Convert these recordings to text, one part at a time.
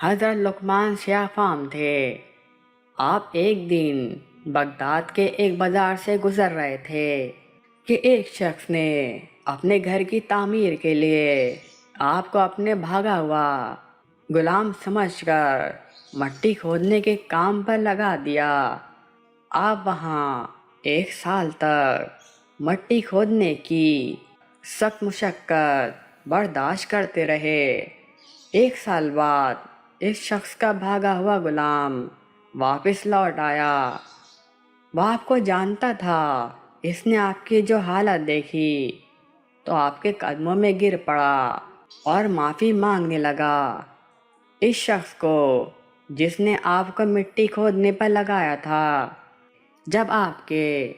حضرت لقمان سیاہ فام تھے۔ آپ ایک دن بغداد کے ایک بازار سے گزر رہے تھے کہ ایک شخص نے اپنے گھر کی تعمیر کے لیے آپ کو اپنے بھاگا ہوا غلام سمجھ کر مٹی کھودنے کے کام پر لگا دیا۔ آپ وہاں 1 سال تک مٹی کھودنے کی سخت مشقت برداشت کرتے رہے۔ 1 سال بعد اس شخص کا بھاگا ہوا غلام واپس لوٹ آیا۔ وہ آپ کو جانتا تھا۔ اس نے آپ کی جو حالت دیکھی تو آپ کے قدموں میں گر پڑا اور معافی مانگنے لگا۔ اس شخص کو جس نے آپ کو مٹی کھودنے پر لگایا تھا، جب آپ کے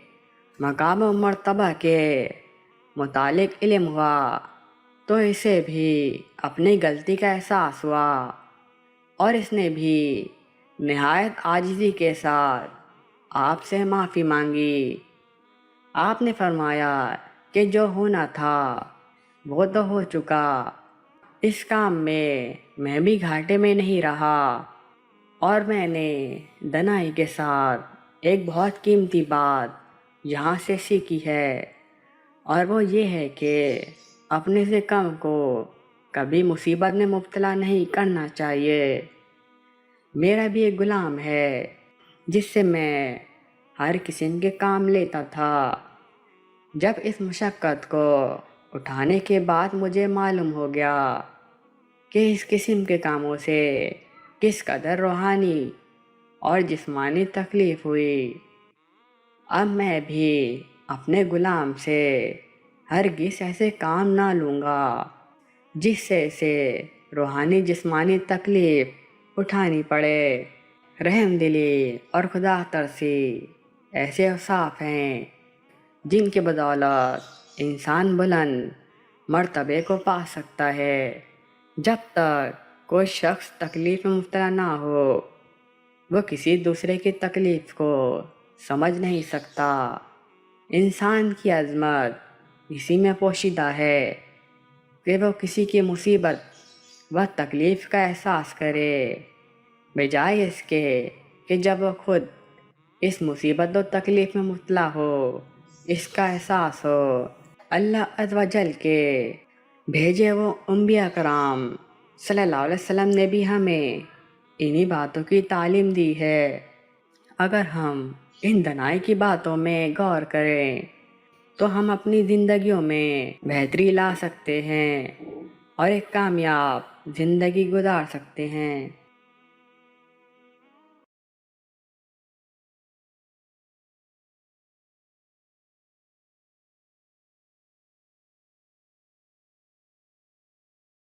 مقام و مرتبہ کے متعلق علم ہوا تو اسے بھی اپنی غلطی کا احساس ہوا اور اس نے بھی نہایت عاجزی کے ساتھ آپ سے معافی مانگی۔ آپ نے فرمایا کہ جو ہونا تھا وہ تو ہو چکا، اس کام میں بھی گھاٹے میں نہیں رہا، اور میں نے دنائی کے ساتھ ایک بہت قیمتی بات یہاں سے سیکھی ہے، اور وہ یہ ہے کہ اپنے سے کم کو کبھی مصیبت میں مبتلا نہیں کرنا چاہیے۔ میرا بھی ایک غلام ہے جس سے میں ہر قسم کے کام لیتا تھا۔ جب اس مشقت کو اٹھانے کے بعد مجھے معلوم ہو گیا کہ اس قسم کے کاموں سے کس قدر روحانی اور جسمانی تکلیف ہوئی، اب میں بھی اپنے غلام سے ہرگز ایسے کام نہ لوں گا جس سے اسے روحانی جسمانی تکلیف اٹھانی پڑے۔ رحم دلی اور خدا ترسی ایسے اوصاف ہیں جن کی بدولت انسان بلند مرتبے کو پا سکتا ہے۔ جب تک کوئی شخص تکلیف میں مبتلا نہ ہو وہ کسی دوسرے کی تکلیف کو سمجھ نہیں سکتا۔ انسان کی عظمت اسی میں پوشیدہ ہے کہ وہ کسی کی مصیبت و تکلیف کا احساس کرے، بجائے اس کے کہ جب وہ خود اس مصیبت و تکلیف میں مبتلا ہو اس کا احساس ہو۔ اللہ عز و جل کے بھیجے وہ انبیاء کرام صلی اللہ علیہ وسلم نے بھی ہمیں انہی باتوں کی تعلیم دی ہے۔ اگر ہم ان دنائی کی باتوں میں غور کریں تو ہم اپنی زندگیوں میں بہتری لا سکتے ہیں اور ایک کامیاب زندگی گزار سکتے ہیں۔